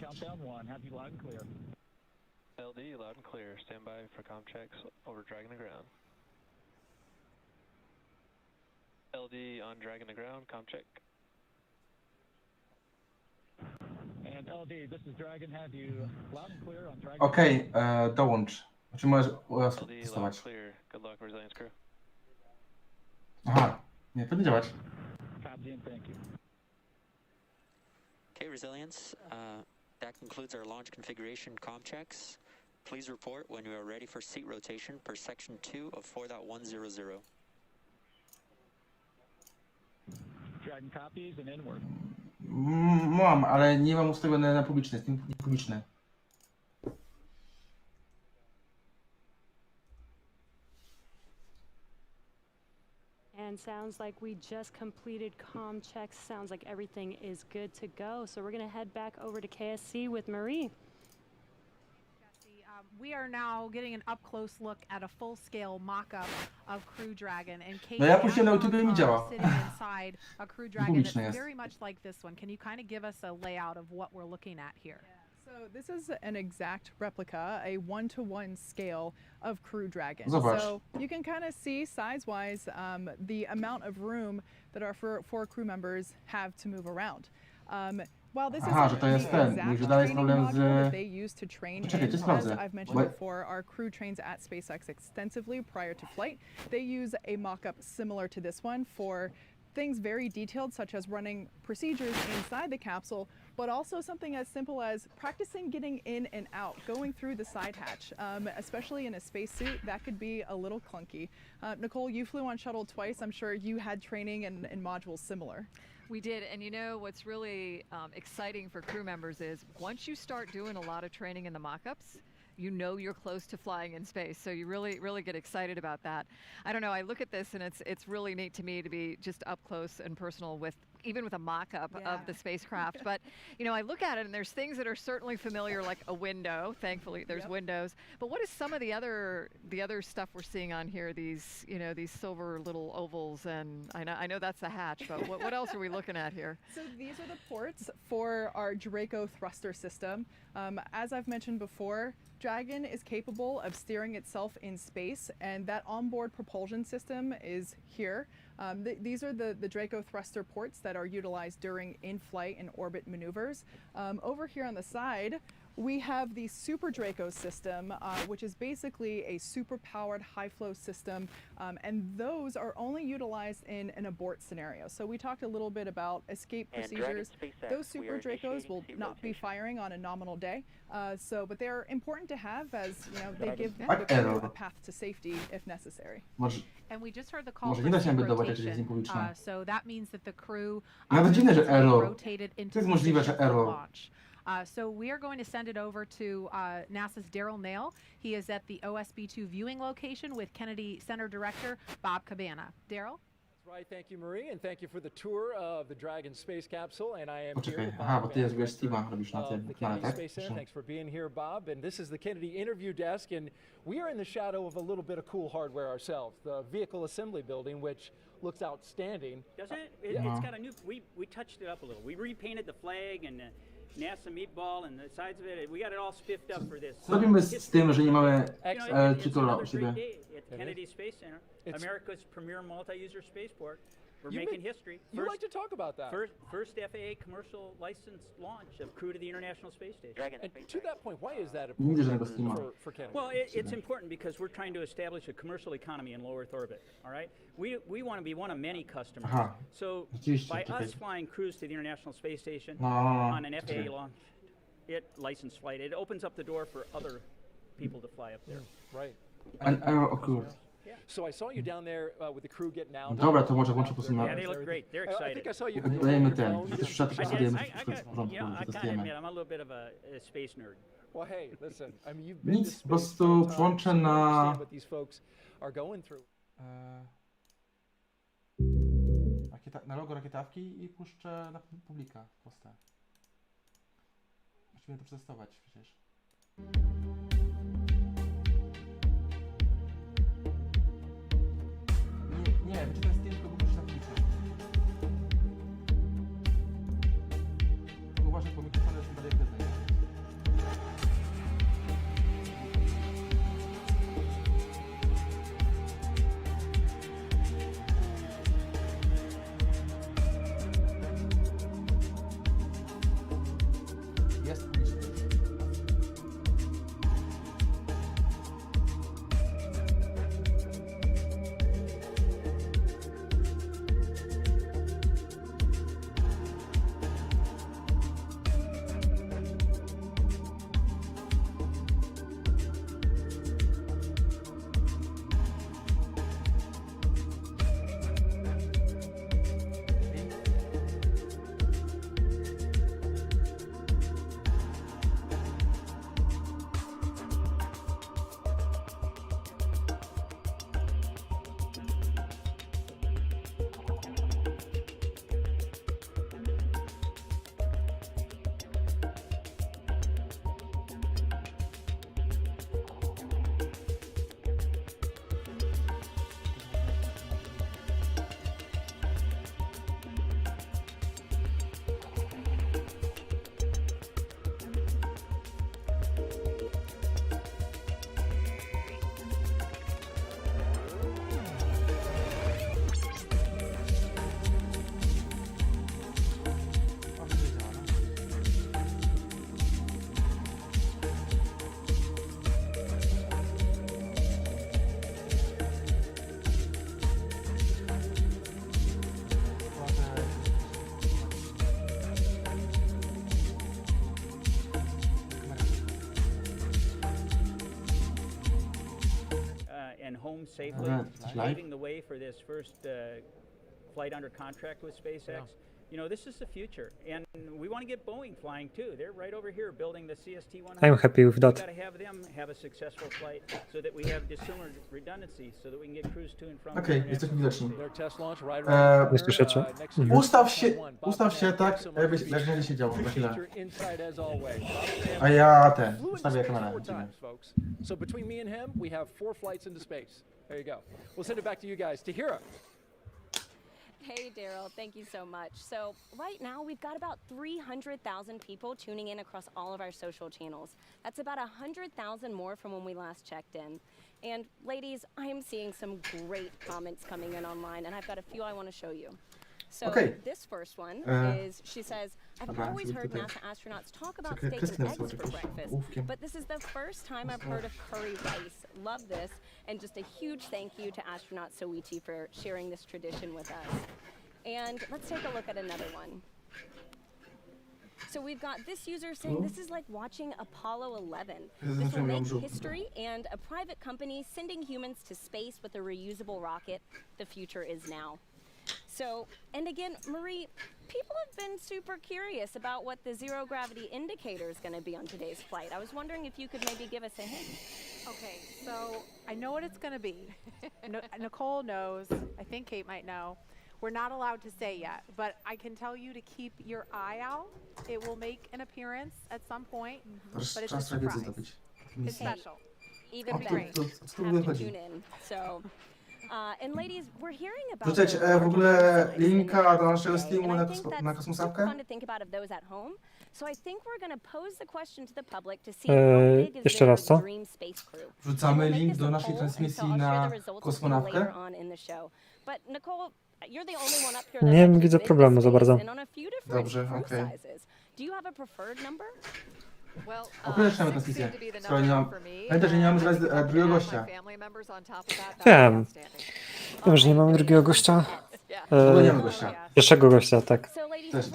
Countdown 1, have you loud and clear. LD, loud and clear. Stand by for comm checks over Dragon to ground. LD on Dragon to ground, comm check. And LD, this is Dragon, have you loud and clear on Dragon. Okej, dołącz. Znaczy możesz LD, loud and testować. clear. Good luck, Resilience crew. Aha, nie, powinno działać. Copy and thank you. Okay, Resilience, that concludes our launch configuration comm checks. Please report when you are ready for seat rotation per section 2 of 4.100. Dragon copies and inward. Mam, ale nie mam ustawione na publiczne, jest niepubliczne. And sounds like we just completed comm checks. Sounds like everything is good to go. So we're going to head back over to KSC with Marie. We are now getting an up-close look at a full-scale mock-up of Crew Dragon. And Kate, No ja puściłem na YouTube i mi działa. sitting inside a Crew Dragon Publiczne that's jest. very much like this one. Can you kind of give us a layout of what we're looking at here? So this is an exact replica, a one-to-one scale of Crew Dragon. Zobacz. So you can kind of see size-wise the amount of room that our four crew members have to move around. While this Aha, is że to jest ten, mówi, że dalej jest problem z... they use to train Czekaj, in, to as sprawdzę. I've mentioned before, our crew trains at SpaceX extensively prior to flight. They use a mock-up similar to this one for things very detailed, such as running procedures inside the capsule, but also something as simple as practicing getting in and out, going through the side hatch, especially in a spacesuit. That could be a little clunky. Nicole, you flew on shuttle twice. I'm sure you had training and modules similar. We did, and you know what's really exciting for crew members is once you start doing a lot of training in the mock-ups, you know you're close to flying in space, so you really get excited about that. I don't know, I look at this and it's really neat to me to be just up close and personal with even with a mock-up of the spacecraft. But you know, I look at it and there's things that are certainly familiar, like a window. Thankfully, there's windows. But what is some of the other stuff we're seeing on here? These, you know, these silver little ovals, and I know that's the hatch. But what else are we looking at here? So these are the ports for our Draco thruster system. As I've mentioned before, Dragon is capable of steering itself in space, and that onboard propulsion system is here. These are the Draco thruster ports that are utilized during in-flight and orbit maneuvers. Over here on the side, we have the Super Draco system, which is basically a super-powered high-flow system, and those are only utilized in an abort scenario. So we talked a little bit about escape procedures. Those Super Dracos will not be firing on a nominal day, but they're important to have as, you know, they give the crew a path to safety if necessary. Może, And we just heard the call może for nie da się seat budować, jak jest rotation. niepubliczne. So that means that the crew Nawet dziwne, że error. rotated into To jest możliwe, że position for error. launch. So we are going to send it over to NASA's Daryl Nail. He is at the OSB-2 viewing location with Kennedy Center Director Bob Cabana. Daryl? That's right. Thank you, Marie, and thank you for the tour of the Dragon space capsule. And I am here Poczekaj, with aha, Bob bo ty jest Cabana, Steve'a robisz na of tym the kanale, Kennedy tak? Space Center. Proszę. Thanks for being here, Bob. And this is the Kennedy interview desk, and we are in the shadow of a little bit of cool hardware ourselves, the vehicle assembly building, which looks outstanding. Doesn't it? Yeah. It's got a new. We touched it up a little. We repainted the flag and the NASA meatball and the sides of it. We got it all spiffed up for this. Co robimy z tym, że nie mamy You know, it's tytula another u siebie? great day at It Kennedy Space Center, It's- America's premier multi-user spaceport. We're You making make- history. You like to talk about that. First FAA commercial licensed launch of crew to the International Space Station. And to that point, why is that Nie widzę żadnego important streama. for Kennedy? Well, it's important because we're trying to establish a commercial economy in low Earth orbit. All right, we want to be one of many customers. Aha. So Rzeczywiście, by czekaj. us flying crews to the International Space Station No, on an czekaj. FAA launch, licensed flight, it opens up the door for other people to fly up there. Right. O kurde. So I saw you down there with the crew getting out. Dobra, to może włączę po prostu Yeah, na... they look great. They're I think excited. I saw you. Dajemy ten, phone. te szuszaki I przesadujemy, got, wszystko jest w porządku, you know, I gotta testujemy. admit, I'm a little bit of a space nerd. Well, hey, listen. I mean, you've been to Nic, space po prostu full time, włączę so you na... understand what these folks are going through. Na logo rakietawki i puszczę na publika postę. Musimy to przetestować przecież. Nie, wyczytam z tym, tylko puszczę na publiczne. Tylko uważaj, bo mikrofony są bardziej aktywne, nie? Jest publiczny. And home safely, paving the way for this first flight under contract with SpaceX. You know, this is the future, and we want to get Boeing flying too. They're right over here building the CST-100. I'm happy with We've that. got to have them have a successful flight so that we have dissimilar redundancy, so that we can get crews to and from. Okej, jesteśmy widoczni. Their test launch right around Nie the słyszycie? corner, next to your Ustaw się tak, so much jakbyś for jak nie siedział za chwilę. Appreciate your insight as always. A ja Flew into ustawię space kamerę. 4 times, folks. So between me and him, we have 4 flights into space. There you go. We'll send it back to you guys. Tahira. Hey, Daryl, thank you so much. So right now we've got about 300,000 people tuning in across all of our social channels. That's about 100,000 more from when we last checked in. And ladies, I am seeing some great comments coming in online, and I've got a few I want to show you. So this first one is, she says, I've always heard NASA astronauts talk about steak and eggs for breakfast, but this is the first time I've heard of curry rice. Love this, and just a huge thank you to astronaut Soichi for sharing this tradition with us. And let's take a look at another one. So we've got this user saying this is like watching Apollo 11. This will make history, and a private company sending humans to space with a reusable rocket. The future is now. So, and again, Marie, people have been super curious about what the zero gravity indicator is going to be on today's flight. I was wondering if you could maybe give us a hint. Okay, so I know what it's going to be. Nicole knows. I think Kate might know. We're not allowed to say yet, but I can tell you to keep your eye out. It will make an appearance at some point, but it's a surprise. It's special. Even better. Have to tune in. So. And ladies, we're hearing about Rzucać w ogóle linka do naszego streamu na kosmosawkę? Jeszcze raz co? Wrzucamy link do naszej transmisji na kosmonawkę? Nie widzę problemu za bardzo. Dobrze, okej. Well, Określamy transmisję. Skoro nie mam... Pamiętaj, że nie mamy teraz drugiego gościa. Wiem. Wiem, że nie mamy drugiego gościa. W ogóle nie mamy gościa. Pierwszego gościa, tak. Też,